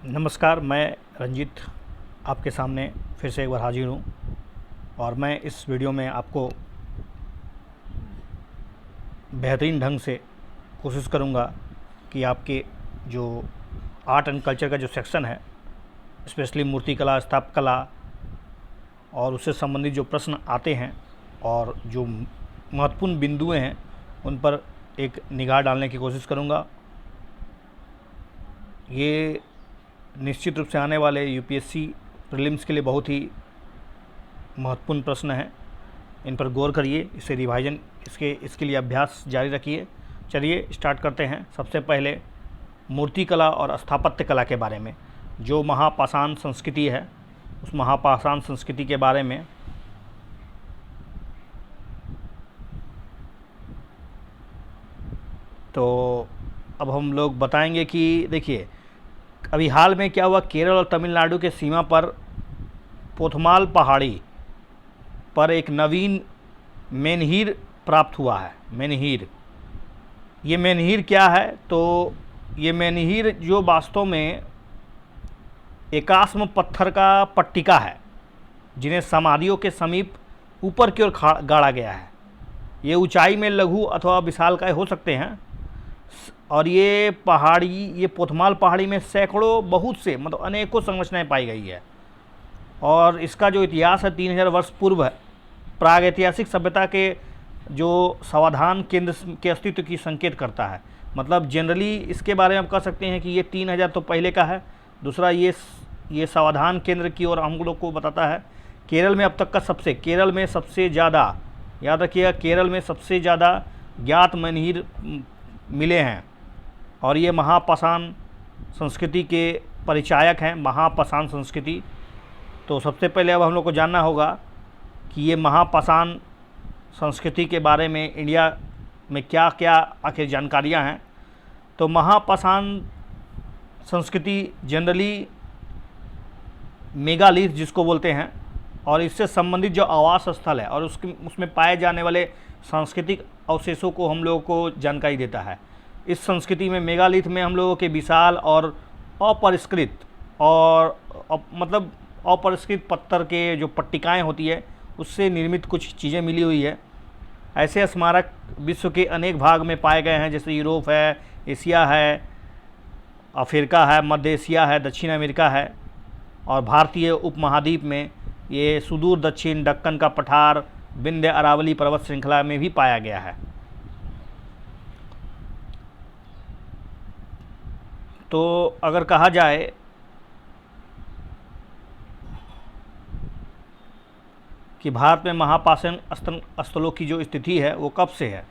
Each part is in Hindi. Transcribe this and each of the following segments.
नमस्कार, मैं रंजीत आपके सामने फिर से एक बार हाजिर हूँ और मैं इस वीडियो में आपको बेहतरीन ढंग से कोशिश करूँगा कि आपके जो आर्ट एंड कल्चर का जो सेक्शन है, स्पेशली मूर्तिकला, स्थापकला और उससे संबंधित जो प्रश्न आते हैं और जो महत्वपूर्ण बिंदुएं हैं उन पर एक निगाह डालने की कोशिश करूँगा। ये निश्चित रूप से आने वाले यूपीएससी प्रीलिम्स के लिए बहुत ही महत्वपूर्ण प्रश्न हैं। इन पर गौर करिए, इसे रिवाइजन इसके लिए अभ्यास जारी रखिए। चलिए स्टार्ट करते हैं। सबसे पहले मूर्तिकला और स्थापत्य कला के बारे में, जो महापाषाण संस्कृति है, उस महापाषाण संस्कृति के बारे में तो अब हम लोग बताएंगे कि देखिए, अभी हाल में क्या हुआ, केरल और तमिलनाडु के सीमा पर पोथमाल पहाड़ी पर एक नवीन मेनहीर प्राप्त हुआ है। मेनहीर, ये मेनहीर क्या है? तो ये मेनहीर जो वास्तव में एकाश्म पत्थर का पट्टिका है, जिन्हें समाधियों के समीप ऊपर की ओर गाड़ा गया है। ये ऊंचाई में लघु अथवा विशालकाय हो सकते हैं और ये पोथमाल पहाड़ी में सैकड़ों, बहुत से मतलब अनेकों संरचनाएं पाई गई है। और इसका जो इतिहास है 3000 वर्ष पूर्व प्रागैतिहासिक सभ्यता के जो सावधान केंद्र के अस्तित्व की संकेत करता है। मतलब जनरली इसके बारे में आप कह सकते हैं कि ये 3000 तो पहले का है। दूसरा, ये सावधान केंद्र की ओर हम लोग को बताता है। केरल में अब तक का केरल में सबसे ज़्यादा, याद रखिएगा, केरल में सबसे ज़्यादा ज्ञात मेनहीर मिले हैं और ये महापाषाण संस्कृति के परिचायक हैं। महापाषाण संस्कृति। तो सबसे पहले अब हम लोग को जानना होगा कि ये महापाषाण संस्कृति के बारे में इंडिया में क्या क्या आखिर जानकारियां हैं। तो महापाषाण संस्कृति जनरली मेगालिथ जिसको बोलते हैं, और इससे संबंधित जो आवास स्थल है और उसमें पाए जाने वाले सांस्कृतिक अवशेषों को हम लोगों को जानकारी देता है। इस संस्कृति में मेगालिथ में हम लोगों के विशाल और अपरिष्कृत मतलब अपरिष्कृत पत्थर के जो पट्टिकाएं होती है, उससे निर्मित कुछ चीज़ें मिली हुई है। ऐसे स्मारक विश्व के अनेक भाग में पाए गए हैं, जैसे यूरोप है, एशिया है, अफ्रीका है, मध्य एशिया है, दक्षिण अमेरिका है और भारतीय उपमहाद्वीप में ये सुदूर दक्षिण दक्कन का पठार, विंध्य अरावली पर्वत श्रृंखला में भी पाया गया है। तो अगर कहा जाए कि भारत में महापाषाण स्थलों की जो स्थिति है वो कब से है,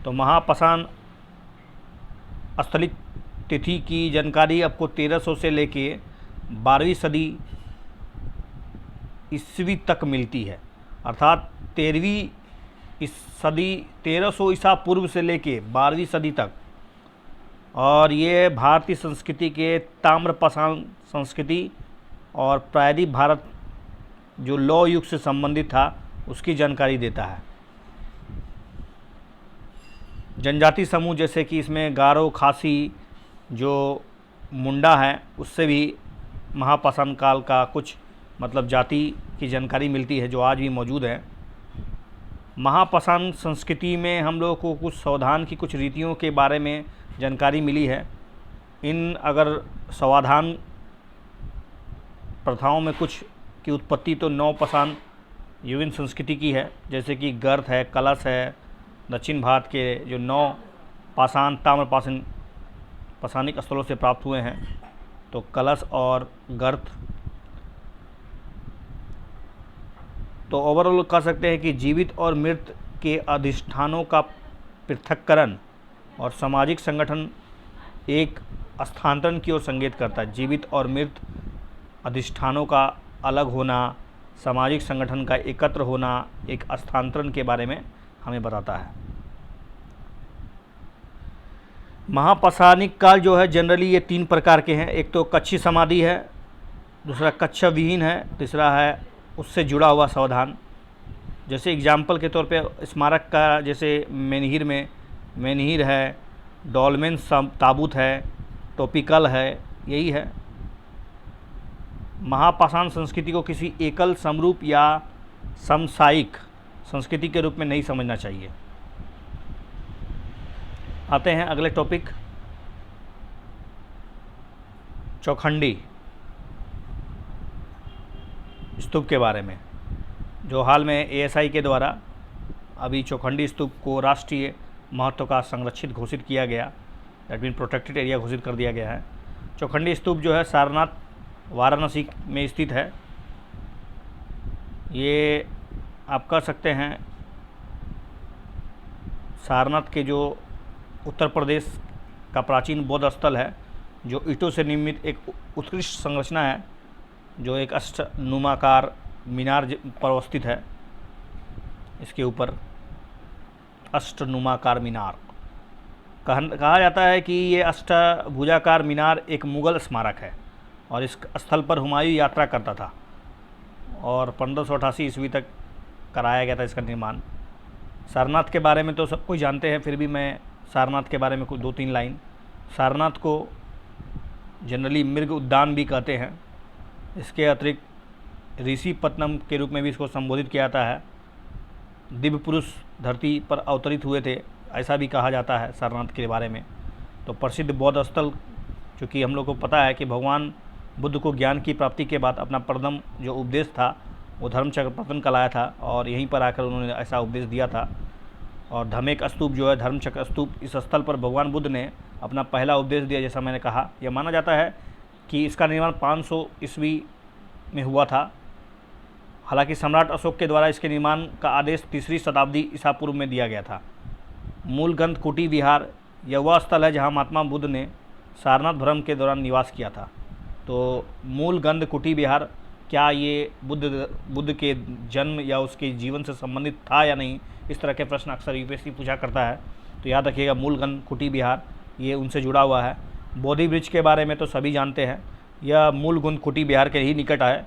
तो महापाषाण स्थलिक तिथि की जानकारी आपको 1300 से लेके 12वीं सदी ईस्वी तक मिलती है। अर्थात 13वीं सदी 1300 ईसा पूर्व से लेके 12वीं सदी तक। और ये भारतीय संस्कृति के ताम्रपाषाण संस्कृति और प्रायद्वीप भारत जो लौह युग से संबंधित था उसकी जानकारी देता है। जनजाति समूह जैसे कि इसमें गारो, खासी, जो मुंडा है, उससे भी महापाषाण काल का कुछ मतलब जाति की जानकारी मिलती है जो आज भी मौजूद है। महापाषाण संस्कृति में हम लोगों को कुछ सावधान की कुछ रीतियों के बारे में जानकारी मिली है। इन अगर सावधान प्रथाओं में कुछ की उत्पत्ति तो नवपाषाण युगीन संस्कृति की है, जैसे कि गर्थ है, कलश है। दक्षिण भारत के जो 9 पाषाण ताम्रपाषाण पाषाणिक स्थलों से प्राप्त हुए हैं, तो कलश और गर्थ। तो ओवरऑल कह सकते हैं कि जीवित और मृत के अधिष्ठानों का पृथक्करण और सामाजिक संगठन एक स्थानांतरण की ओर संकेत करता है। जीवित और मृत अधिष्ठानों का अलग होना, सामाजिक संगठन का एकत्र होना, एक स्थानांतरण के बारे में हमें बताता है। महापाषाणिक काल जो है जनरली ये 3 प्रकार के हैं। एक तो कच्ची समाधि है, दूसरा कच्छ विहीन है, तीसरा है उससे जुड़ा हुआ सावधान। जैसे एग्जाम्पल के तौर पे स्मारक का, जैसे मेनहीर में मेनहीर है, डॉलमेन ताबूत है, टोपिकल है, यही है। महापाषाण संस्कृति को किसी एकल समरूप या समसामयिक संस्कृति के रूप में नहीं समझना चाहिए। आते हैं अगले टॉपिक, चौखंडी स्तूप के बारे में, जो हाल में एएसआई के द्वारा अभी चौखंडी स्तूप को राष्ट्रीय महत्व का संरक्षित घोषित किया गया, दैट मीन प्रोटेक्टेड एरिया घोषित कर दिया गया है। चौखंडी स्तूप जो है सारनाथ वाराणसी में स्थित है। ये आप कह सकते हैं सारनाथ के जो उत्तर प्रदेश का प्राचीन बौद्ध स्थल है, जो ईंटों से निर्मित एक उत्कृष्ट संरचना है, जो एक अष्टनुमाकार मीनार पर अवस्थित है। इसके ऊपर अष्टनुमाकार मीनार कहा जाता है कि ये अष्टभुजाकार मीनार एक मुगल स्मारक है और इस स्थल पर हुमायूं यात्रा करता था और 1588 ईस्वी तक कराया गया था इसका निर्माण। सारनाथ के बारे में तो सब कुछ जानते हैं, फिर भी मैं सारनाथ के बारे में कुछ 2-3 लाइन। सारनाथ को जनरली मृग उद्यान भी कहते हैं। इसके अतिरिक्त ऋषिपत्तनम के रूप में भी इसको संबोधित किया जाता है। दिव्य पुरुष धरती पर अवतरित हुए थे, ऐसा भी कहा जाता है सारनाथ के बारे में। तो प्रसिद्ध बौद्ध स्थल, चूँकि हम लोग को पता है कि भगवान बुद्ध को ज्ञान की प्राप्ति के बाद अपना प्रथम जो उपदेश था वो धर्मचक्र प्रवर्तन कहलाया था और यहीं पर आकर उन्होंने ऐसा उपदेश दिया था। और धमेक स्तूप जो है, धर्मचक्र स्तूप, इस स्थल पर भगवान बुद्ध ने अपना पहला उपदेश दिया। जैसा मैंने कहा, यह माना जाता है कि इसका निर्माण 500 ईस्वी में हुआ था। हालांकि सम्राट अशोक के द्वारा इसके निर्माण का आदेश 3री शताब्दी ईसा पूर्व में दिया गया था। मूल गंध कुटी विहार, यह वह स्थल है जहाँ महात्मा बुद्ध ने सारनाथ भ्रमण के दौरान निवास किया था। तो मूल गंध कुटी विहार, क्या ये बुद्ध के जन्म या उसके जीवन से संबंधित था या नहीं, इस तरह के प्रश्न अक्सर यूपीएससी पूछा करता है। तो याद रखिएगा, मूल गंध कुटी विहार ये उनसे जुड़ा हुआ है। बोधि वृक्ष के बारे में तो सभी जानते हैं, यह मूल गंध कुटी विहार के ही निकट है।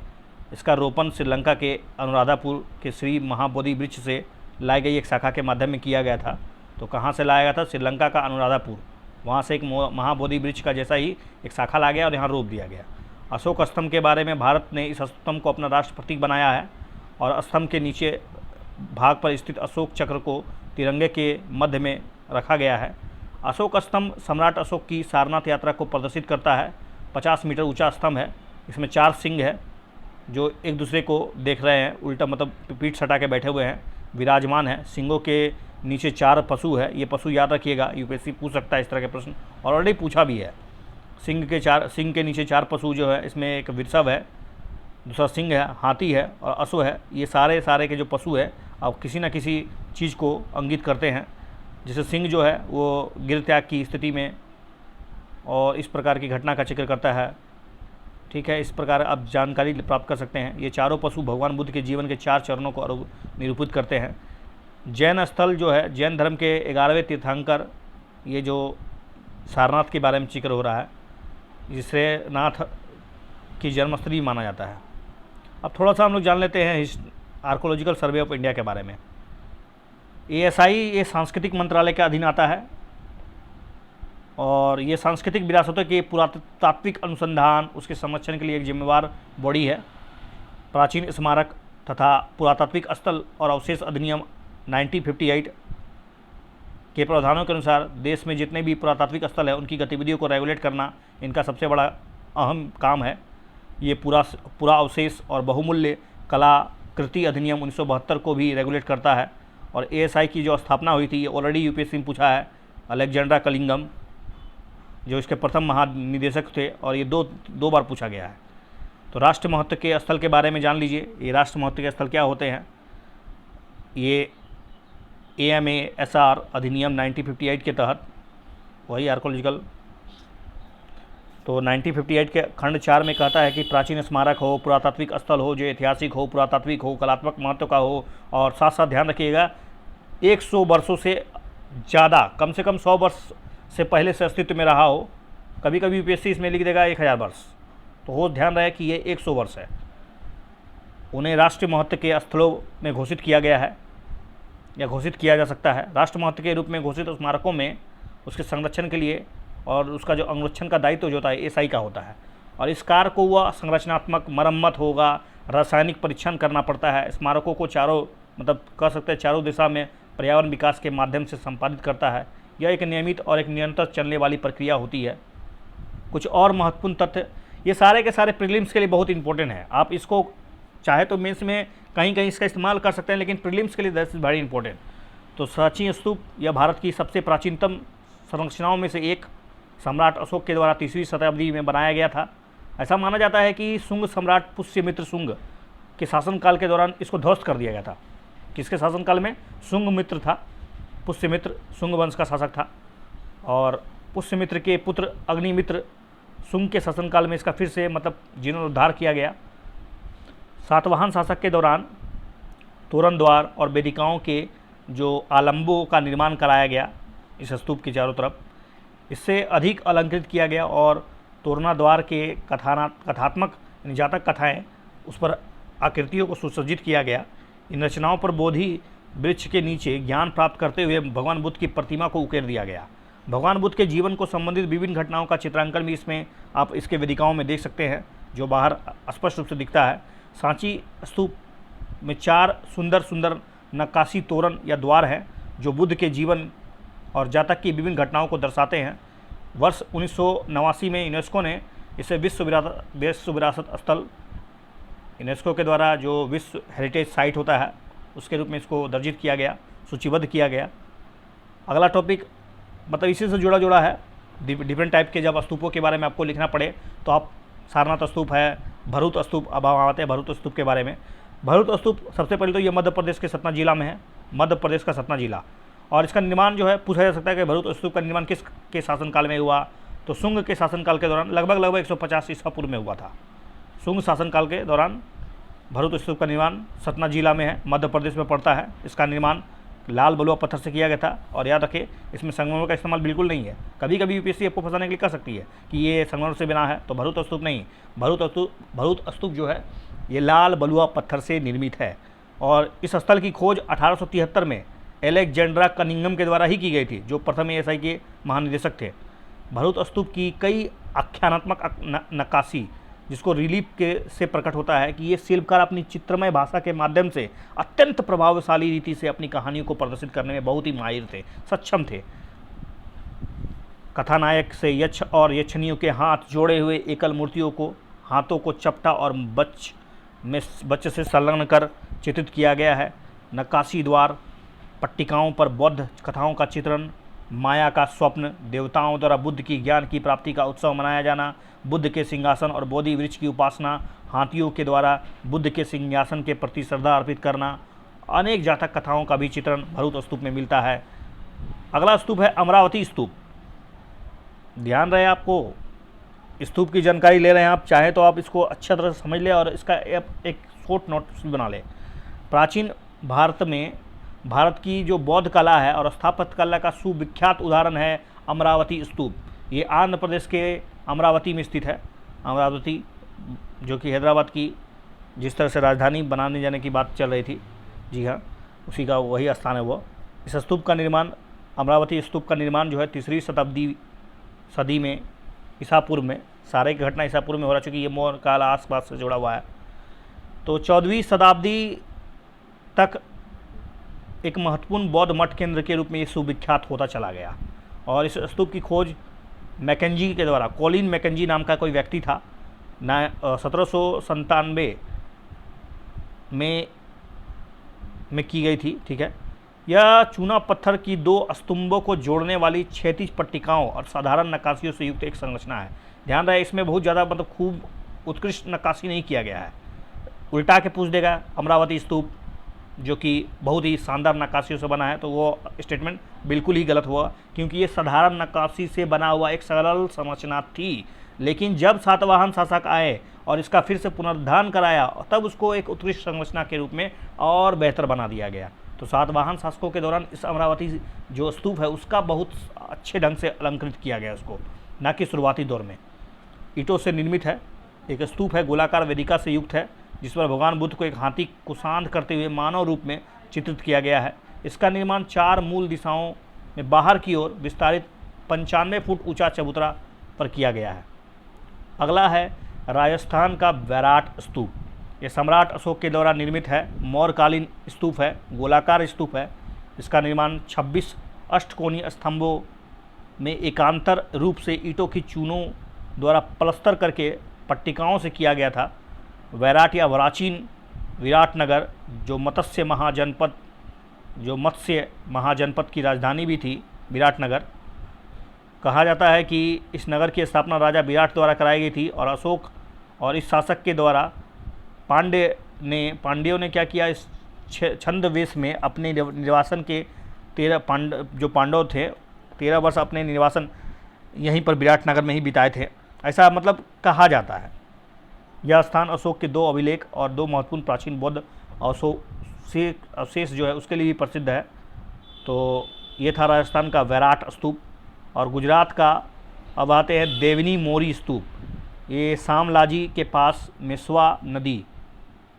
इसका रोपण श्रीलंका के अनुराधापुर के श्री महाबोधि वृक्ष से लाई गई एक शाखा के माध्यम में किया गया था। तो कहाँ से लाया गया था? श्रीलंका का अनुराधापुर, वहाँ से एक महाबोधि वृक्ष का जैसा ही एक शाखा ला गया और यहाँ रोप दिया गया। अशोक स्तंभ के बारे में, भारत ने इस स्तंभ को अपना राष्ट्र प्रतीक बनाया है और स्तंभ के नीचे भाग पर स्थित अशोक चक्र को तिरंगे के मध्य में रखा गया है। अशोक स्तंभ सम्राट अशोक की सारनाथ यात्रा को प्रदर्शित करता है। 50 मीटर ऊंचा स्तंभ है। इसमें 4 सिंह है जो एक दूसरे को देख रहे हैं, उल्टा मतलब पीठ सटा के बैठे हुए हैं, विराजमान है। सिंगों के नीचे 4 पशु है। ये पशु याद रखिएगा, यूपीएससी पूछ सकता है इस तरह के प्रश्न, और ऑलरेडी पूछा भी है। सिंह के नीचे 4 पशु जो है, इसमें एक वृषभ है, दूसरा सिंह है, हाथी है और अश्व है। ये सारे के जो पशु है अब किसी न किसी चीज़ को इंगित करते हैं। जैसे सिंह जो है वो गिर त्याग की स्थिति में और इस प्रकार की घटना का जिक्र करता है। ठीक है, इस प्रकार आप जानकारी प्राप्त कर सकते हैं। ये चारों पशु भगवान बुद्ध के जीवन के 4 चरणों को निरूपित करते हैं। जैन स्थल जो है, जैन धर्म के 11वें तीर्थंकर, ये जो सारनाथ के बारे में जिक्र हो रहा है, जिसे नाथ की जन्मस्थली माना जाता है। अब थोड़ा सा हम लोग जान लेते हैं आर्कोलॉजिकल सर्वे ऑफ इंडिया के बारे में। एएसआई ये सांस्कृतिक मंत्रालय के अधीन आता है और ये सांस्कृतिक विरासतों के पुरातात्विक अनुसंधान, उसके संरक्षण के लिए एक जिम्मेवार बॉडी है। प्राचीन स्मारक तथा पुरातात्विक स्थल और अवशेष अधिनियम 1958 के प्रावधानों के अनुसार देश में जितने भी पुरातात्विक स्थल है उनकी गतिविधियों को रेगुलेट करना इनका सबसे बड़ा अहम काम है। ये पूरा अवशेष और बहुमूल्य कलाकृति अधिनियम 1972 को भी रेगुलेट करता है। और एएसआई की जो स्थापना हुई थी, ये ऑलरेडी यूपीएससी में पूछा है, अलेक्जेंड्रा कलिंगम जो इसके प्रथम महानिदेशक थे, और ये दो बार पूछा गया है। तो राष्ट्र महत्व के स्थल के बारे में जान लीजिए। ये राष्ट्र महत्व के स्थल क्या होते हैं? ये AMASR अधिनियम 1958 के तहत, वही आर्कोलॉजिकल, तो 1958 के खंड 4 में कहता है कि प्राचीन स्मारक हो, पुरातात्विक स्थल हो, जो ऐतिहासिक हो, पुरातात्विक हो, कलात्मक महत्व का हो, और साथ साथ ध्यान रखिएगा 100 वर्षों से ज़्यादा, कम से कम 100 वर्ष से पहले से अस्तित्व में रहा हो। कभी कभी यूपीएससी इसमें लिख देगा 1000 वर्ष, तो हो ध्यान रहे कि ये 100 वर्ष है। उन्हें राष्ट्रीय महत्व के स्थलों में घोषित किया गया है या घोषित किया जा सकता है। राष्ट्र महत्व के रूप में घोषित स्मारकों में उसके संरक्षण के लिए और उसका जो अनुरक्षण का दायित्व जो होता है एएसआई का होता है। और इस कार्य को वह संरचनात्मक मरम्मत होगा, रासायनिक परीक्षण करना पड़ता है। स्मारकों को चारों मतलब कह सकते हैं चारों दिशा में पर्यावरण विकास के माध्यम से संपादित करता है। यह एक नियमित और एक निरंतर चलने वाली प्रक्रिया होती है। कुछ और महत्वपूर्ण तथ्य, ये सारे के सारे प्रीलिम्स के लिए बहुत इंपॉर्टेंट है। आप इसको चाहे तो मेंस में कहीं कहीं इसका इस्तेमाल कर सकते हैं, लेकिन प्रीलिम्स के लिए दैट इज़ वेरी इंपॉर्टेंट। तो सांची स्तूप यह भारत की सबसे प्राचीनतम संरचनाओं में से एक सम्राट अशोक के द्वारा 3वीं शताब्दी में बनाया गया था। ऐसा माना जाता है कि शुंग सम्राट पुष्यमित्र शुंग के शासनकाल के दौरान इसको ध्वस्त कर दिया गया था। किसके शासनकाल में? शुंग मित्र था, पुष्यमित्र शुंग वंश का शासक था, और पुष्यमित्र के पुत्र अग्निमित्र शुंग के शासनकाल में इसका फिर से मतलब जीर्णोद्धार किया गया। सातवाहन शासक के दौरान तोरण द्वार और वेदिकाओं के जो आलंबों का निर्माण कराया गया इस स्तूप के चारों तरफ, इससे अधिक अलंकृत किया गया और तोरणा द्वार के कथात्मक जातक कथाएं उस पर आकृतियों को सुसज्जित किया गया। इन रचनाओं पर बोधि वृक्ष के नीचे ज्ञान प्राप्त करते हुए भगवान बुद्ध की प्रतिमा को उकेर दिया गया। भगवान बुद्ध के जीवन को संबंधित विभिन्न घटनाओं का चित्रांकन भी इसमें आप इसके वेदिकाओं में देख सकते हैं, जो बाहर स्पष्ट रूप से दिखता है। सांची स्तूप में 4 सुंदर सुंदर नक्काशी तोरण या द्वार हैं, जो बुद्ध के जीवन और जातक की विभिन्न घटनाओं को दर्शाते हैं। वर्ष 1989 में यूनेस्को ने इसे विश्व विरासत स्थल, यूनेस्को के द्वारा जो विश्व हेरिटेज साइट होता है उसके रूप में इसको दर्जित किया गया, सूचीबद्ध किया गया। अगला टॉपिक मतलब इसी से जुड़ा है। डिफरेंट टाइप के जब स्तूपों के बारे में आपको लिखना पड़े तो आप सारनाथ स्तूप है, भरूत स्तूप, अब हम आते हैं भरूत स्तूप के बारे में। भरूत स्तूप सबसे पहले तो ये मध्य प्रदेश के सतना जिला में है, मध्य प्रदेश का सतना जिला। और इसका निर्माण जो है पूछा जा सकता है कि भरूत स्तूप का निर्माण किस के शासनकाल में हुआ, तो शुंग के शासनकाल के दौरान लगभग 150 ईसा पूर्व में हुआ था। शुंग शासनकाल के दौरान भरूत स्तूप का निर्माण सतना जिला में है, मध्य प्रदेश में पड़ता है। इसका निर्माण लाल बलुआ पत्थर से किया गया था। और याद रखें इसमें संगमरमर का इस्तेमाल बिल्कुल नहीं है। कभी कभी यूपीएससी आपको फंसाने के लिए कर सकती है कि ये संगमरमर से बना है, तो भरूत स्तूप नहीं। भरूत स्तूप जो है ये लाल बलुआ पत्थर से निर्मित है। और इस स्थल की खोज 1873 में एलेक्जेंड्रा कनिंगम के द्वारा ही की गई थी, जो प्रथम एएसआई के महानिदेशक थे। भरूत स्तूप की कई आख्यानात्मक नक्काशी जिसको रिलीफ के से प्रकट होता है कि ये शिल्पकार अपनी चित्रमय भाषा के माध्यम से अत्यंत प्रभावशाली रीति से अपनी कहानियों को प्रदर्शित करने में बहुत ही माहिर थे, सक्षम थे। कथानायक से यक्ष और यक्षिणियों के हाथ जोड़े हुए एकल मूर्तियों को हाथों को चपटा और बच्च से संलग्न कर चित्रित किया गया है। नक्काशी द्वार, पट्टिकाओं पर बौद्ध कथाओं का चित्रण, माया का स्वप्न, देवताओं द्वारा बुद्ध की ज्ञान की प्राप्ति का उत्सव मनाया जाना, बुद्ध के सिंहासन और बोधि वृक्ष की उपासना, हाथियों के द्वारा बुद्ध के सिंहासन के प्रति श्रद्धा अर्पित करना, अनेक जातक कथाओं का भी चित्रण भरूत स्तूप में मिलता है। अगला स्तूप है अमरावती स्तूप। ध्यान रहे आपको स्तूप की जानकारी ले रहे हैं आप, चाहे तो आप इसको अच्छा तरह से समझ ले और इसका एक शॉर्ट नोट बना ले। प्राचीन भारत में भारत की जो बौद्ध कला है और स्थापत्य कला का सुविख्यात उदाहरण है अमरावती स्तूप। ये आंध्र प्रदेश के अमरावती में स्थित है। अमरावती जो कि हैदराबाद की जिस तरह से राजधानी बनाने जाने की बात चल रही थी, जी हाँ, उसी का वही स्थान है वो। इस स्तूप का निर्माण, अमरावती स्तूप का निर्माण जो है 3वीं सदी में ईसा पूर्व में, सारे की घटना ईसा पूर्व में हो रहा, चूँकि ये मौर्य काल आसपास से जुड़ा हुआ है। तो 14वीं शताब्दी तक एक महत्वपूर्ण बौद्ध मठ केंद्र के रूप में ये सुविख्यात होता चला गया। और इस स्तूप की खोज मैकेंजी के द्वारा, कॉलिन मैकेंजी नाम का कोई व्यक्ति था, 1797 में की गई थी। ठीक है, यह चूना पत्थर की 2 स्तंभों को जोड़ने वाली क्षैतिज पट्टिकाओं और साधारण नक्काशियों से युक्त एक संरचना है। ध्यान रहे इसमें बहुत ज़्यादा मतलब खूब उत्कृष्ट नक्काशी नहीं किया गया है। उल्टा के पूछ देगा अमरावती स्तूप जो कि बहुत ही शानदार नक्काशियों से बना है, तो वो स्टेटमेंट बिल्कुल ही गलत हुआ, क्योंकि ये साधारण नक्काशी से बना हुआ एक सरल संरचना थी। लेकिन जब सातवाहन शासक आए और इसका फिर से पुनरुद्धार कराया, तब उसको एक उत्कृष्ट संरचना के रूप में और बेहतर बना दिया गया। तो सातवाहन शासकों के दौरान इस अमरावती जो स्तूप है उसका बहुत अच्छे ढंग से अलंकृत किया गया उसको, ना कि शुरुआती दौर में। ईंटों से निर्मित है, एक स्तूप है, गोलाकार वेदिका से युक्त है, जिस पर भगवान बुद्ध को एक हाथी को शांत करते हुए मानव रूप में चित्रित किया गया है। इसका निर्माण 4 मूल दिशाओं में बाहर की ओर विस्तारित 95 फुट ऊंचा चबूतरा पर किया गया है। अगला है राजस्थान का वैराट स्तूप, ये सम्राट अशोक के द्वारा निर्मित है। मौर्यकालीन स्तूप है, गोलाकार स्तूप है। इसका निर्माण 26 अष्टकोणीय स्तंभों में एकांतर रूप से ईंटों की चूनों द्वारा प्लस्तर करके पट्टिकाओं से किया गया था। वैराट या प्राचीन विराटनगर जो मत्स्य महाजनपद की राजधानी भी थी, विराटनगर, कहा जाता है कि इस नगर की स्थापना राजा विराट द्वारा कराई गई थी और अशोक और इस शासक के द्वारा पांड्यों ने क्या किया, इस छंदवेश में अपने निर्वासन के 13 पांडव थे 13 वर्ष अपने निर्वासन यहीं पर विराटनगर में ही बिताए थे, ऐसा मतलब कहा जाता है। यह स्थान अशोक के 2 अभिलेख और 2 महत्वपूर्ण प्राचीन बौद्ध अवशेष जो है उसके लिए भी प्रसिद्ध है। तो ये था राजस्थान का वैराट स्तूप। और गुजरात का अब आते हैं देवनी मोरी स्तूप। ये सामलाजी के पास मेस्वा नदी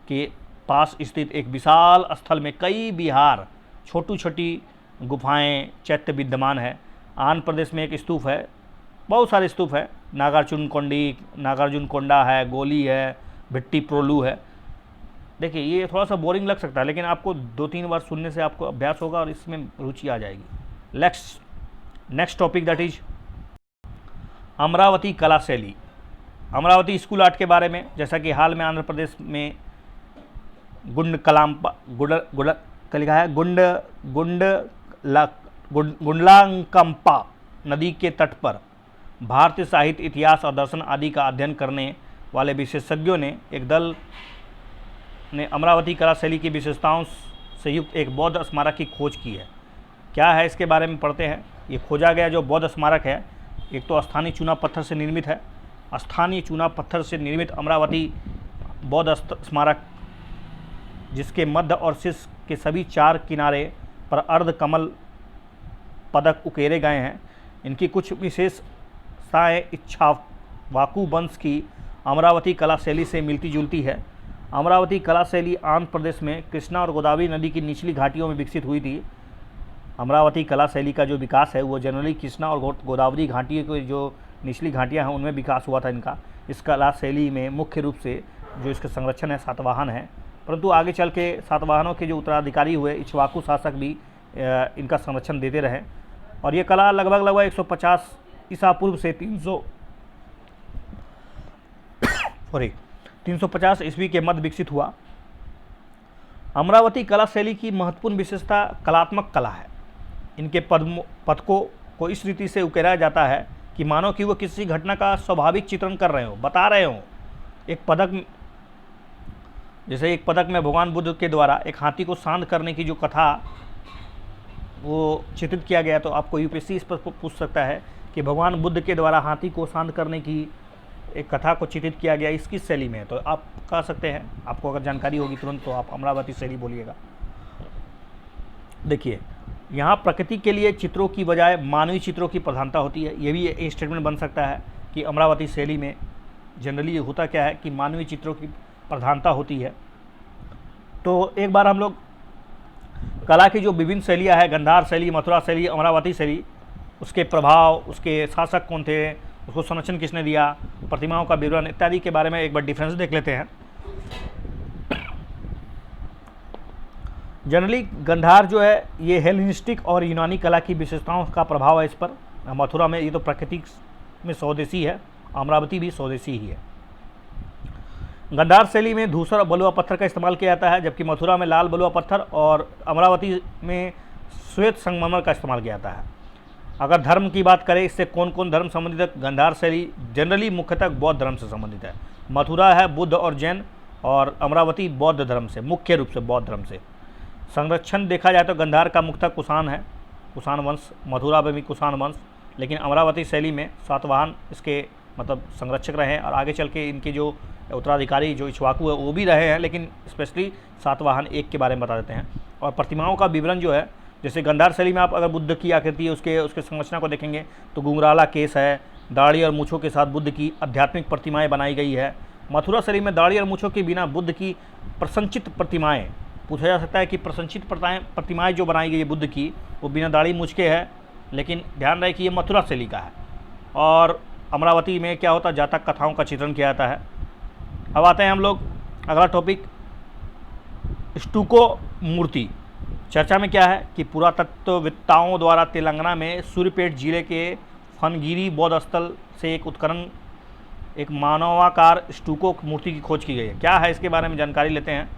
के पास स्थित एक विशाल स्थल में कई विहार, छोटी छोटी गुफाएं, चैत्य विद्यमान है। आंध्र प्रदेश में एक स्तूप है, बहुत सारे स्तूप है, नागार्जुन कोंडा है, गोली है, भिट्टी प्रोलू है। देखिए ये थोड़ा सा बोरिंग लग सकता है, लेकिन आपको 2-3 बार सुनने से आपको अभ्यास होगा और इसमें रुचि आ जाएगी। Next topic that is Amravati कला शैली। अमरावती स्कूल आर्ट के बारे में, जैसा कि हाल में आंध्र प्रदेश में गुंडलाकंपा नदी के तट पर भारतीय साहित्य, इतिहास और दर्शन आदि का अध्ययन करने वाले विशेषज्ञों ने एक दल ने अमरावती कला शैली की विशेषताओं से युक्त एक बौद्ध स्मारक की खोज की है। क्या है इसके बारे में पढ़ते हैं। ये खोजा गया जो बौद्ध स्मारक है, एक तो स्थानीय चूना पत्थर से निर्मित है। स्थानीय चूना पत्थर से निर्मित अमरावती बौद्ध स्मारक, जिसके मध्य और शीर्ष के सभी 4 किनारे पर अर्ध कमल पदक उकेरे गए हैं। इनकी कुछ विशेषताएं इक्ष्वाकु वंश की अमरावती कला शैली से मिलती जुलती है। अमरावती कला शैली आंध्र प्रदेश में कृष्णा और गोदावरी नदी की निचली घाटियों में विकसित हुई थी। अमरावती कला शैली का जो विकास है वो जनरली कृष्णा और गोदावरी घाटियों की जो निचली घाटियां हैं उनमें विकास हुआ था इनका। इस कला शैली में मुख्य रूप से जो इसका संरक्षण है सातवाहन है, परंतु आगे चल के सातवाहनों के जो उत्तराधिकारी हुए इक्ष्वाकु शासक भी इनका संरक्षण देते रहे। और ये कला लगभग 150 ईसा पूर्व से 350 ईस्वी के मध्य विकसित हुआ। अमरावती कला शैली की महत्वपूर्ण विशेषता कलात्मक कला है। इनके पदकों को इस रीति से उकेरा जाता है कि मानो कि वो किसी घटना का स्वाभाविक चित्रण कर रहे हो, बता रहे हो। एक पदक में भगवान बुद्ध के द्वारा एक हाथी को शांत करने की जो कथा वो चित्रित किया गया, तो आपको यूपीएससी इस पर पूछ सकता है कि भगवान बुद्ध के द्वारा हाथी को शांत करने की एक कथा को चित्रित किया गया इस किस शैली में है। तो आप कह सकते हैं, आपको अगर जानकारी होगी तुरंत तो आप अमरावती शैली बोलिएगा। देखिए यहाँ प्रकृति के लिए चित्रों की बजाय मानवीय चित्रों की प्रधानता होती है। ये भी एक स्टेटमेंट बन सकता है कि अमरावती शैली में जनरली होता क्या है कि मानवीय चित्रों की प्रधानता होती है। तो एक बार हम लोग कला की जो विभिन्न शैलियाँ हैं, गंधार शैली, मथुरा शैली, अमरावती शैली, उसके प्रभाव, उसके शासक कौन थे, उसको संरक्षण किसने दिया, प्रतिमाओं का विवरण इत्यादि के बारे में एक बार डिफरेंस देख लेते हैं। जनरली गंधार जो है ये हेलेनिस्टिक और यूनानी कला की विशेषताओं का प्रभाव है इस पर। मथुरा में ये तो प्रकृति में स्वदेशी है, अमरावती भी स्वदेशी ही है। गंधार शैली में धूसर और बलुआ पत्थर का इस्तेमाल किया जाता है, जबकि मथुरा में लाल बलुआ पत्थर और अमरावती में श्वेत संगमरमर का इस्तेमाल किया जाता है। अगर धर्म की बात करें, इससे कौन कौन धर्म संबंधित है, गंधार शैली जनरली मुख्यतः बौद्ध धर्म से संबंधित है। मथुरा है बुद्ध और जैन, और अमरावती बौद्ध धर्म से, मुख्य रूप से बौद्ध धर्म से। संरक्षण देखा जाए तो गंधार का मुख्यतः कुषाण है, कुषाण वंश, मथुरा में भी कुषाण वंश, लेकिन अमरावती शैली में सातवाहन इसके मतलब संरक्षक रहे हैं, और आगे चल के इनके जो उत्तराधिकारी जो इक्ष्वाकु है वो भी रहे हैं, लेकिन स्पेशली सातवाहन एक के बारे में बता देते हैं। और प्रतिमाओं का विवरण जो है, जैसे गंधार शैली में आप अगर बुद्ध की आकृति है उसके संरचना को देखेंगे तो घुंघराला केस है, दाढ़ी और मूँछों के साथ बुद्ध की आध्यात्मिक प्रतिमाएँ बनाई गई है। मथुरा शैली में दाढ़ी और मूँछों के बिना बुद्ध की प्रसंचित प्रतिमाएँ, पूछा जा सकता है कि प्रसंचित प्रतिमाएँ जो बनाई गई है बुद्ध की वो बिना दाढ़ी मूँछ के है, लेकिन ध्यान रहे कि ये मथुरा शैली का है। और अमरावती में क्या होता है, जातक कथाओं का चित्रण किया जाता है। अब आते हैं हम लोग अगला टॉपिक, स्टूको मूर्ति। चर्चा में क्या है कि पुरातत्ववेत्ताओं द्वारा तेलंगाना में सूर्यपेट जिले के फनगिरी बौद्ध स्थल से एक उत्खनन एक मानवाकार स्टूको मूर्ति की खोज की गई है। क्या है इसके बारे में जानकारी लेते हैं।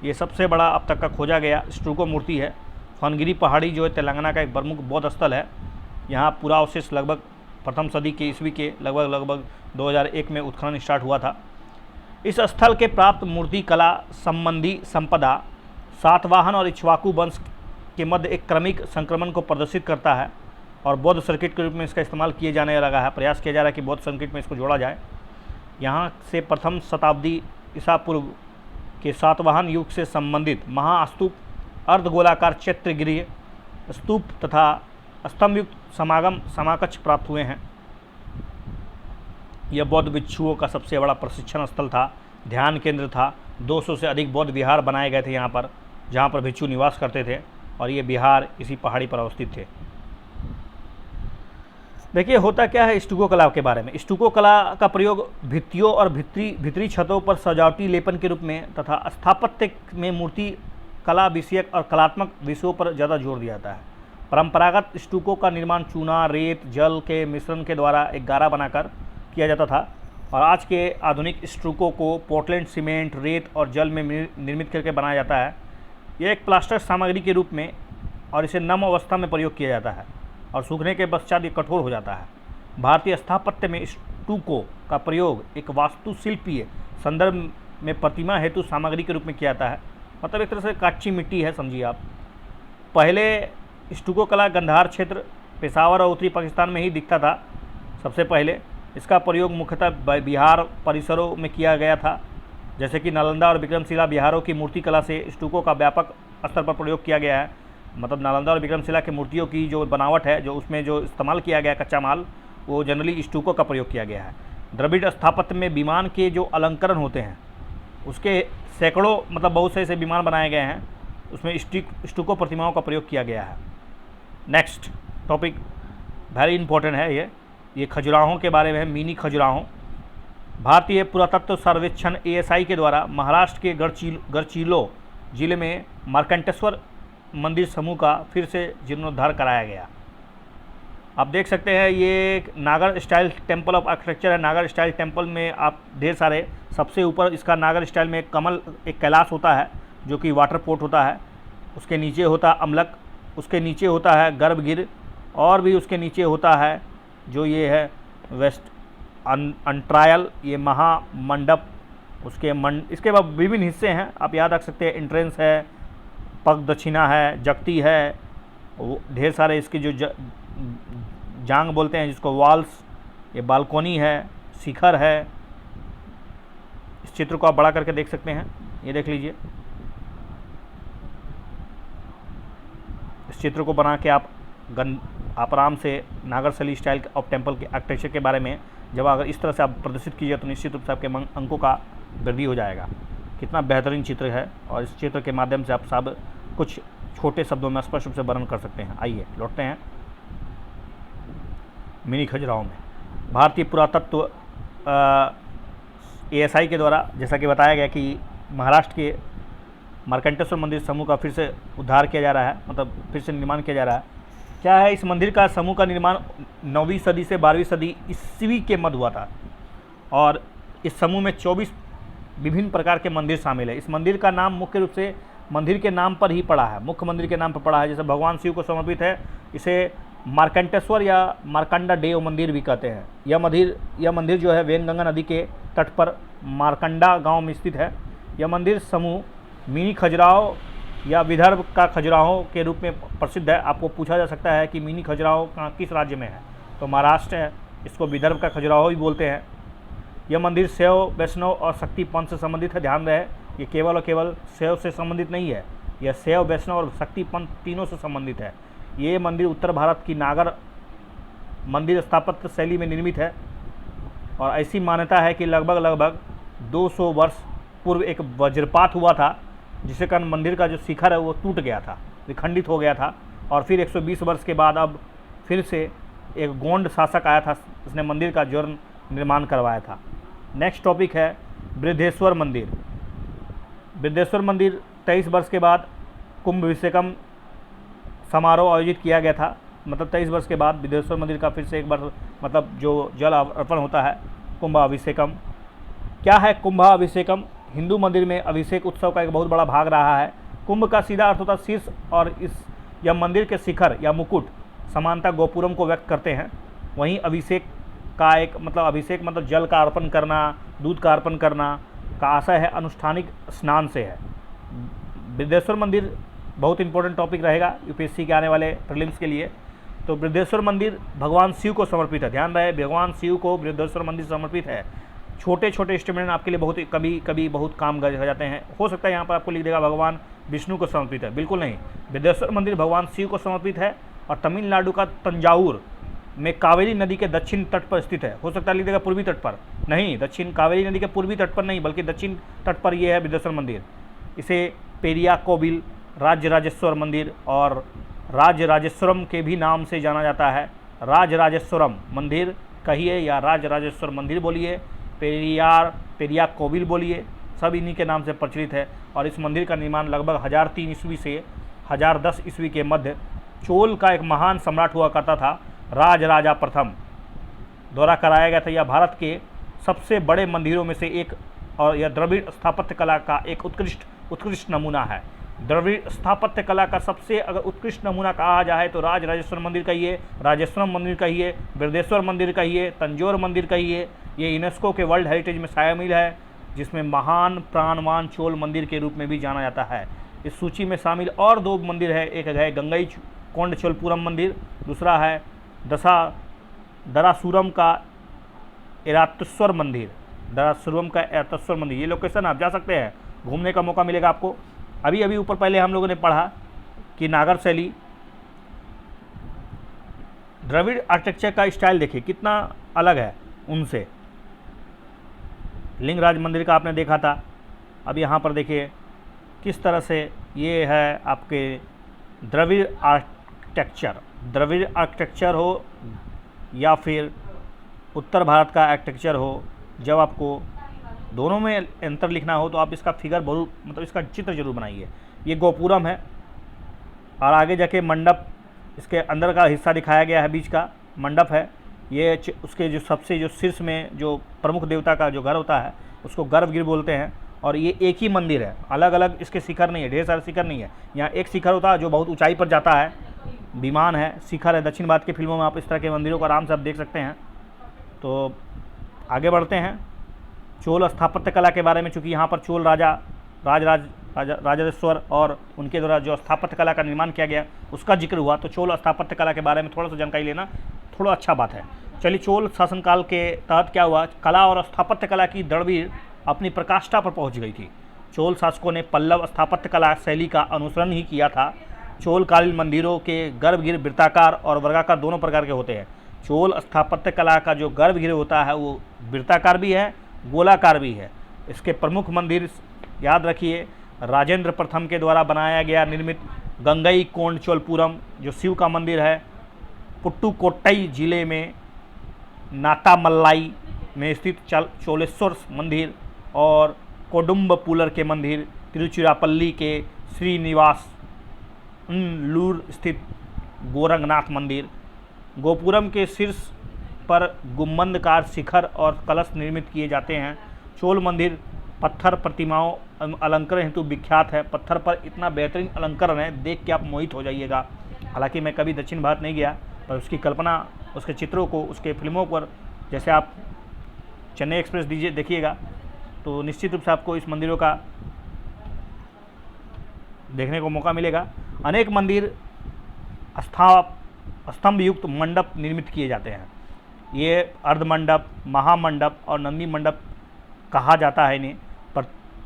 ये सबसे बड़ा अब तक का खोजा गया स्टूको मूर्ति है। फनगिरी पहाड़ी जो है तेलंगाना का एक प्रमुख बौद्ध स्थल है। यहाँ पुरावशेष लगभग प्रथम सदी के ईस्वी के लगभग 2001 में उत्खनन स्टार्ट हुआ था। इस स्थल के प्राप्त मूर्ति कला संबंधी संपदा सातवाहन और इक्ष्वाकु वंश के मध्य एक क्रमिक संक्रमण को प्रदर्शित करता है और बौद्ध सर्किट के रूप में इसका इस्तेमाल किए जाने लगा है। प्रयास किया जा रहा है कि बौद्ध सर्किट में इसको जोड़ा जाए। यहाँ से प्रथम शताब्दी ईसा पूर्व के सातवाहन युग से संबंधित महास्तूप, अर्धगोलाकार चैत्यगृह स्तूप तथा स्तंभयुक्त समाकक्ष प्राप्त हुए हैं। यह बौद्ध भिक्षुओं का सबसे बड़ा प्रशिक्षण स्थल था, ध्यान केंद्र था। 200 से अधिक बौद्ध विहार बनाए गए थे यहाँ पर, जहाँ पर भिक्षु निवास करते थे और ये विहार इसी पहाड़ी पर अवस्थित थे। देखिए होता क्या है स्टूको कला के बारे में। स्टूको कला का प्रयोग भित्तियों और भीतरी छतों पर सजावटी लेपन के रूप में तथा स्थापत्य में मूर्ति कला विषयक और कलात्मक विषयों पर ज़्यादा जोर दिया जाता है। परंपरागत स्टूको का निर्माण चूना, रेत, जल के मिश्रण के द्वारा एक गारा बनाकर किया जाता था और आज के आधुनिक स्टूको को पोर्टलैंड, सीमेंट, रेत और जल में निर्मित करके बनाया जाता है। यह एक प्लास्टर सामग्री के रूप में और इसे नम अवस्था में प्रयोग किया जाता है और सूखने के पश्चात ये कठोर हो जाता है। भारतीय स्थापत्य में स्टूको का प्रयोग एक वास्तुशिल्पीय संदर्भ में प्रतिमा हेतु सामग्री के रूप में किया जाता है। मतलब एक तरह से कच्ची मिट्टी है, समझिए आप। पहले स्टूको कला गंधार क्षेत्र, पेशावर और उत्तरी पाकिस्तान में ही दिखता था सबसे पहले। इसका प्रयोग मुख्यतः बिहार परिसरों में किया गया था, जैसे कि नालंदा और विक्रमशिला बिहारों की मूर्ति कला से स्टूको का व्यापक स्तर पर प्रयोग किया गया है। मतलब नालंदा और विक्रमशिला की मूर्तियों की जो बनावट है, जो उसमें जो इस्तेमाल किया गया कच्चा माल, वो जनरली स्टूको का प्रयोग किया गया है। द्रविड़ स्थापत्य में विमान के जो अलंकरण होते हैं उसके सैकड़ों मतलब बहुत से ऐसे विमान बनाए गए हैं, उसमें स्टूको प्रतिमाओं का प्रयोग किया गया है। नेक्स्ट टॉपिक वेरी इंपॉर्टेंट है ये खजुराहों के बारे में है। मिनी खजुराहों। भारतीय पुरातत्व सर्वेक्षण ASI के द्वारा महाराष्ट्र के गढ़चिरोली जिले में मार्कंटेश्वर मंदिर समूह का फिर से जीर्णोद्धार कराया गया। आप देख सकते हैं ये नागर स्टाइल टेम्पल ऑफ आर्किटेक्चर है। नागर स्टाइल टेम्पल में आप ढेर सारे, सबसे ऊपर इसका नागर स्टाइल में एक कैलाश होता है जो कि वाटर पोर्ट होता है। उसके नीचे होता है अमलक, उसके नीचे होता है गर्भगृह और भी उसके नीचे होता है जो ये है वेस्ट अंट्रायल, ये महामंडप। इसके बाद विभिन्न हिस्से हैं, आप याद रख सकते हैं। एंट्रेंस है, पग दक्षिणा है, जगती है, ढेर सारे इसकी जो जांग बोलते हैं जिसको वॉल्स, ये बालकोनी है, शिखर है। इस चित्र को आप बड़ा करके देख सकते हैं, ये देख लीजिए। इस चित्र को बना के आप आराम से नागरशैली स्टाइल ऑफ टेम्पल के आर्किटेक्चर के बारे में जब अगर इस तरह से आप प्रदर्शित कीजिए तो निश्चित रूप से आपके अंकों का वृद्धि हो जाएगा। कितना बेहतरीन चित्र है और इस चित्र के माध्यम से आप सब कुछ छोटे शब्दों में स्पष्ट रूप से वर्णन कर सकते हैं। आइए लौटते हैं मिनी खजुराहो में। भारतीय पुरातत्व ASI के द्वारा जैसा कि बताया गया कि महाराष्ट्र के मार्कंटेश्वर मंदिर समूह का फिर से उद्धार किया जा रहा है, मतलब फिर से निर्माण किया जा रहा है। क्या है, इस मंदिर का समूह का निर्माण 9वीं सदी से 12वीं सदी ईस्वी के मध्य हुआ था और इस समूह में 24 विभिन्न प्रकार के मंदिर शामिल है। इस मंदिर का नाम मुख्य रूप से मंदिर के नाम पर ही पड़ा है, मुख्य मंदिर के नाम पर पड़ा है। जैसे भगवान शिव को समर्पित है, इसे मार्कंटेश्वर या मार्कंडा देव मंदिर भी कहते हैं। यह मंदिर जो है वेनगंगा नदी के तट पर मार्कंडा गांव में स्थित है। यह मंदिर समूह मिनी खजुराहो या विदर्भ का खजुराहो के रूप में प्रसिद्ध है। आपको पूछा जा सकता है कि मिनी खजुराहो किस राज्य में है, तो महाराष्ट्र है, इसको विदर्भ का खजुराहो भी बोलते हैं। यह मंदिर शैव, वैष्णव और शक्ति पंथ से संबंधित है। ध्यान रहे, ये केवल और केवल शैव से संबंधित नहीं है, यह शैव, वैष्णव और शक्ति पंथ तीनों से संबंधित है। ये मंदिर उत्तर भारत की नागर मंदिर स्थापत्य शैली में निर्मित है और ऐसी मान्यता है कि लगभग 200 वर्ष पूर्व एक वज्रपात हुआ था जिसके कारण मंदिर का जो शिखर है वो टूट गया था, विखंडित हो गया था और फिर 120 वर्ष के बाद अब फिर से एक गोंड शासक आया था, उसने मंदिर का जीर्ण निर्माण करवाया था। नेक्स्ट टॉपिक है बृहदेश्वर मंदिर। बृहदेश्वर मंदिर 23 वर्ष के बाद कुंभविषेकम समारोह आयोजित किया गया था। मतलब 23 वर्ष के बाद बृहदेश्वर मंदिर का फिर से एक बार मतलब जो जल अर्पण होता है, कुंभाभिषेकम। क्या है कुंभाभिषेकम? हिंदू मंदिर में अभिषेक उत्सव का एक बहुत बड़ा भाग रहा है। कुंभ का सीधा अर्थ होता है शीर्ष, और यह मंदिर के शिखर या मुकुट समानता गोपुरम को व्यक्त करते हैं। वहीं अभिषेक का एक मतलब अभिषेक मतलब जल का अर्पण करना, दूध का अर्पण करना का आशय है, अनुष्ठानिक स्नान से है। बृहदेश्वर मंदिर बहुत इंपॉर्टेंट टॉपिक रहेगा यूपीएससी के आने वाले प्रीलिम्स के लिए। तो बृहदेश्वर मंदिर भगवान शिव को समर्पित है। ध्यान रहे, भगवान शिव को बृहदेश्वर मंदिर समर्पित है। छोटे छोटे स्टेटमेंट आपके लिए बहुत कभी कभी बहुत काम हो जाते हैं। हो सकता है यहाँ पर आपको लिख देगा भगवान विष्णु को समर्पित है, बिल्कुल नहीं। बृहदेश्वर मंदिर भगवान शिव को समर्पित है और तमिलनाडु का तंजावुर में कावेरी नदी के दक्षिण तट पर स्थित है। हो सकता है लिख देगा पूर्वी तट पर, नहीं, दक्षिण कावेरी नदी के पूर्वी तट पर नहीं बल्कि दक्षिण तट पर यह है बृहदेश्वर मंदिर। इसे पेरिया कोविल, राजराजेश्वर मंदिर और राजराजेश्वरम के भी नाम से जाना जाता है। राजराजेश्वरम मंदिर कहिए या राजराजेश्वर मंदिर बोलिए, पेरिया कोविल बोलिए, सब इन्हीं के नाम से प्रचलित है। और इस मंदिर का निर्माण लगभग 1003 ईस्वी से 1010 ईस्वी के मध्य चोल का एक महान सम्राट हुआ करता था, राजराजा प्रथम द्वारा कराया गया था। यह भारत के सबसे बड़े मंदिरों में से एक और यह द्रविड़ स्थापत्य कला का एक उत्कृष्ट नमूना है। द्रविड़ स्थापत्य कला का सबसे अगर उत्कृष्ट नमूना कहा जाए तो राजराजेश्वर मंदिर कहिए, राजेश्वरम मंदिर कहिए, बृहदेश्वर मंदिर कहिए, तंजौर मंदिर कहिए। ये यूनेस्को के वर्ल्ड हेरिटेज में शामिल है, जिसमें महान प्राणवान चोल मंदिर के रूप में भी जाना जाता है। इस सूची में शामिल और 2 मंदिर है, एक है गंगई कोंडचोलपुरम मंदिर, दूसरा है दरासुरम का एरातेश्वर मंदिर। दरासुरम का एरातेश्वर मंदिर, ये लोकेशन आप जा सकते हैं, घूमने का मौका मिलेगा आपको। अभी अभी ऊपर पहले हम लोगों ने पढ़ा कि नागर शैली, द्रविड़ आर्किटेक्चर का स्टाइल देखिए कितना अलग है उनसे। लिंगराज मंदिर का आपने देखा था, अब यहाँ पर देखिए किस तरह से ये है आपके द्रविड़ आर्किटेक्चर। द्रविड़ आर्किटेक्चर हो या फिर उत्तर भारत का आर्किटेक्चर हो, जब आपको दोनों में अंतर लिखना हो तो आप इसका फिगर बहुत मतलब इसका चित्र जरूर बनाइए। ये गोपुरम है और आगे जाके मंडप, इसके अंदर का हिस्सा दिखाया गया है, बीच का मंडप है। ये उसके जो सबसे जो शीर्ष में जो प्रमुख देवता का जो घर होता है उसको गर्भगृह बोलते हैं। और ये एक ही मंदिर है, अलग अलग इसके शिखर नहीं है, ढेर सारे शिखर नहीं है। यहाँ एक शिखर होता है जो बहुत ऊंचाई पर जाता है, विमान है, शिखर है। दक्षिण भारत की फिल्मों में आप इस तरह के मंदिरों को आराम से आप देख सकते हैं। तो आगे बढ़ते हैं चोल स्थापत्य कला के बारे में। चूँकि यहाँ पर चोल राजराजेश्वर और उनके द्वारा जो स्थापत्य कला का निर्माण किया गया उसका जिक्र हुआ, तो चोल स्थापत्य कला के बारे में थोड़ा सा जानकारी लेना थोड़ा अच्छा बात है। चलिए, चोल शासनकाल के तहत क्या हुआ, कला और स्थापत्य कला की द्रविड़ अपनी प्रकाष्ठा पर पहुंच गई थी। चोल शासकों ने पल्लव स्थापत्य कला शैली का अनुसरण ही किया था। चोलकालीन मंदिरों के गर्भगृह वृत्ताकार और वर्गाकार दोनों प्रकार के होते हैं। चोल स्थापत्य कला का जो गर्भगृह होता है वो वृत्ताकार भी है, गोलाकार भी है। इसके प्रमुख मंदिर याद रखिए, राजेंद्र प्रथम के द्वारा बनाया गया निर्मित गंगई कोंडचोलपुरम जो शिव का मंदिर है, पुट्टुकोट्टई जिले में नातामल्लाई में स्थित चोलेश्वर मंदिर और कोडुम्बपुलर के मंदिर, तिरुचिरापल्ली के श्रीनिवास लूर स्थित गोरंगनाथ मंदिर। गोपुरम के शीर्ष पर गुम्बदकार शिखर और कलश निर्मित किए जाते हैं। चोल मंदिर पत्थर प्रतिमाओं अलंकरण हेतु विख्यात है। पत्थर पर इतना बेहतरीन अलंकरण है, देख के आप मोहित हो जाइएगा। हालांकि मैं कभी दक्षिण भारत नहीं गया, पर उसकी कल्पना, उसके चित्रों को, उसके फिल्मों पर जैसे आप चेन्नई एक्सप्रेस देखिएगा तो निश्चित रूप से आपको इस मंदिरों का देखने को मौका मिलेगा। अनेक मंदिर स्तंभ युक्त मंडप निर्मित किए जाते हैं। ये अर्धमंडप, महामंडप और नंदी मंडप कहा जाता है इन्हें।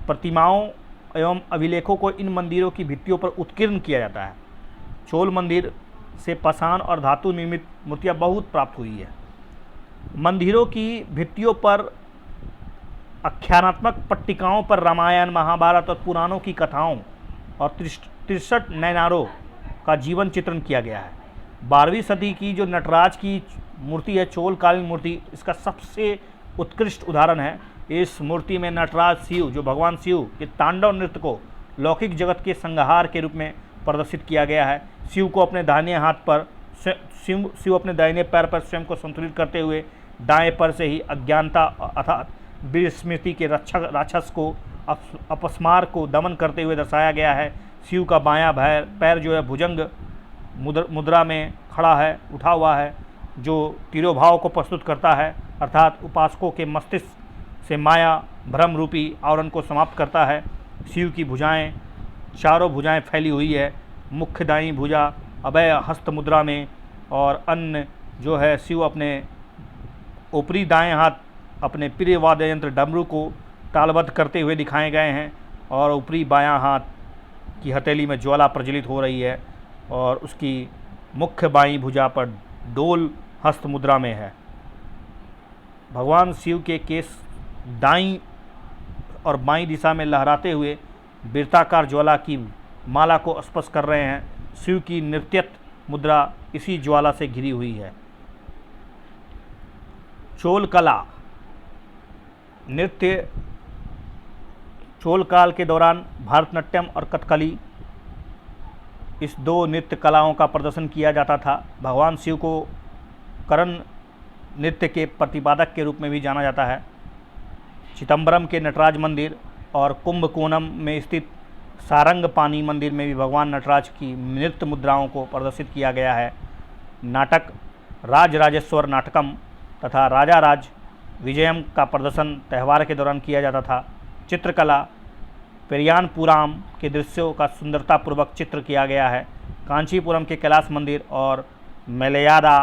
प्रतिमाओं एवं अभिलेखों को इन मंदिरों की भित्तियों पर उत्कीर्ण किया जाता है। चोल मंदिर से पाषाण और धातु निर्मित मूर्तियाँ बहुत प्राप्त हुई है। मंदिरों की भित्तियों पर आख्यानात्मक पट्टिकाओं पर रामायण, महाभारत और पुराणों की कथाओं और 63 नैनारों का जीवन चित्रण किया गया है। 12वीं सदी की जो नटराज की मूर्ति है, चोलकालीन मूर्ति, इसका सबसे उत्कृष्ट उदाहरण है। इस मूर्ति में नटराज शिव, जो भगवान शिव के तांडव नृत्य को लौकिक जगत के संहार के रूप में प्रदर्शित किया गया है। शिव को अपने दाहिने हाथ पर शिव अपने दाहिने पैर पर स्वयं को संतुलित करते हुए दाएं पैर से ही अज्ञानता अर्थात विस्मृति के राक्षस को अपस्मार को दमन करते हुए दर्शाया गया है। शिव का बायां पैर जो है भुजंग मुद्रा में खड़ा है, उठा हुआ है, जो तिरोभाव को प्रस्तुत करता है, अर्थात उपासकों के मस्तिष्क से माया भ्रम रूपी आवरण को समाप्त करता है। शिव की भुजाएं, चारों भुजाएं फैली हुई है। मुख्य दाईं भुजा अभय हस्त मुद्रा में, और अन्य जो है शिव अपने ऊपरी दाएं हाथ अपने प्रिय वाद्य यंत्र डमरू को तालबद्ध करते हुए दिखाए गए हैं, और ऊपरी बायां हाथ की हथेली में ज्वाला प्रज्वलित हो रही है, और उसकी मुख्य बाईं भुजा पर डोल हस्त मुद्रा में है। भगवान शिव के केस दाईं और बाईं दिशा में लहराते हुए वृत्ताकार ज्वाला की माला को स्पर्श कर रहे हैं। शिव की नृत्यत मुद्रा इसी ज्वाला से घिरी हुई है। चोल कला नृत्य चोल काल के दौरान भारतनाट्यम और कथकली, इस दो नृत्य कलाओं का प्रदर्शन किया जाता था। भगवान शिव को करण नृत्य के प्रतिपादक के रूप में भी जाना जाता है। चिदम्बरम के नटराज मंदिर और कुंभकोणम में स्थित सारंगपानी मंदिर में भी भगवान नटराज की नृत्य मुद्राओं को प्रदर्शित किया गया है। नाटक राजराजेश्वर नाटकम तथा राजा राज विजयम का प्रदर्शन त्यौहार के दौरान किया जाता था। चित्रकला पेरियानपुरम के दृश्यों का सुंदरतापूर्वक चित्र किया गया है। कांचीपुरम के कैलाश मंदिर और मलयादा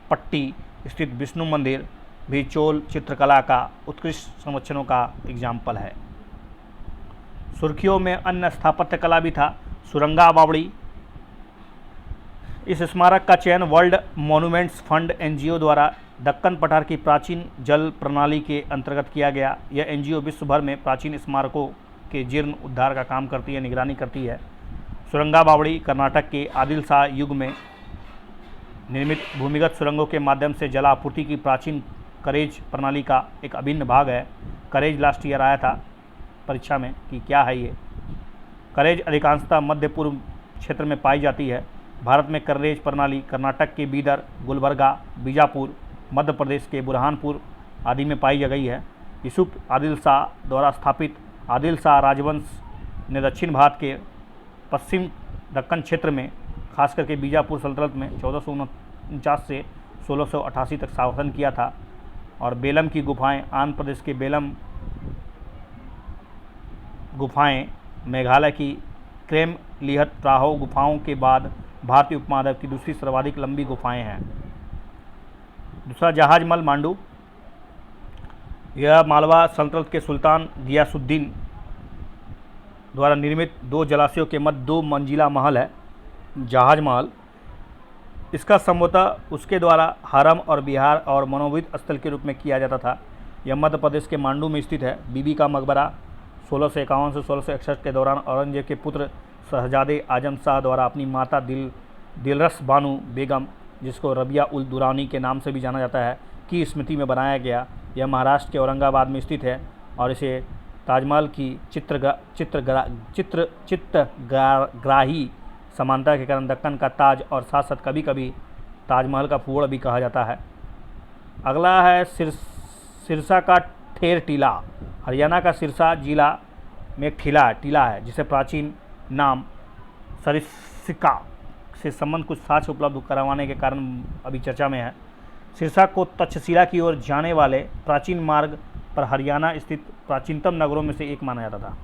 पट्टी स्थित विष्णु मंदिर भी चोल चित्रकला का उत्कृष्ट संरक्षणों का एग्जाम्पल है। सुर्खियों में अन्य स्थापत्य कला भी था। सुरंगा बावड़ी, इस स्मारक का चयन वर्ल्ड मॉन्यूमेंट्स फंड एनजीओ द्वारा दक्कन पठार की प्राचीन जल प्रणाली के अंतर्गत किया गया। यह एनजीओ विश्व भर में प्राचीन स्मारकों के जीर्ण उद्धार का काम करती है, निगरानी करती है। सुरंगा बावड़ी कर्नाटक के आदिल शाह युग में निर्मित भूमिगत सुरंगों के माध्यम से जल आपूर्ति की प्राचीन करेज प्रणाली का एक अभिन्न भाग है। करेज लास्ट ईयर आया था परीक्षा में कि क्या है ये। करेज अधिकांशतः मध्य पूर्व क्षेत्र में पाई जाती है। भारत में करेज प्रणाली कर्नाटक के बीदर, गुलबर्गा, बीजापुर, मध्य प्रदेश के बुरहानपुर आदि में पाई गई है। यूसुफ आदिल शाह द्वारा स्थापित आदिल शाह राजवंश ने दक्षिण भारत के पश्चिम दक्कन क्षेत्र में खास करके बीजापुर सल्तनत में 1449 से 1688 तक शासन किया था। और बेलम की गुफाएं, आंध्र प्रदेश के बेलम गुफाएं, मेघालय की क्रेम लिहत ट्राहो गुफाओं के बाद भारतीय उपमहाद्वीप की दूसरी सर्वाधिक लंबी गुफाएं हैं। दूसरा जहाजमल मांडू, यह मालवा सल्तनत के सुल्तान गियासुद्दीन द्वारा निर्मित 2 जलाशयों के मध्य 2 मंजिला महल है जहाज महल। इसका संबोधन उसके द्वारा हरम और बिहार और मनोविद स्थल के रूप में किया जाता था। यह मध्य प्रदेश के मांडू में स्थित है। बीबी का मकबरा 1651 से 1661 के दौरान औरंगजेब के पुत्र शहजादे आजम शाह द्वारा अपनी माता दिलरस बानु बेगम, जिसको रबिया उल दुरानी के नाम से भी जाना जाता है, की स्मृति में बनाया गया। यह महाराष्ट्र के औरंगाबाद में स्थित है और इसे ताजमहल की चित्रग्राही समानता के कारण दक्कन का ताज और साथ साथ कभी कभी ताजमहल का फूड़ भी कहा जाता है। अगला है सिरसा का ठेर टीला। हरियाणा का सिरसा जिला में एक टीला है जिसे प्राचीन नाम सरिस्का से संबंध कुछ साक्ष्य उपलब्ध करवाने के कारण अभी चर्चा में है। सिरसा को तक्षशिला की ओर जाने वाले प्राचीन मार्ग पर हरियाणा स्थित प्राचीनतम नगरों में से एक माना जाता था।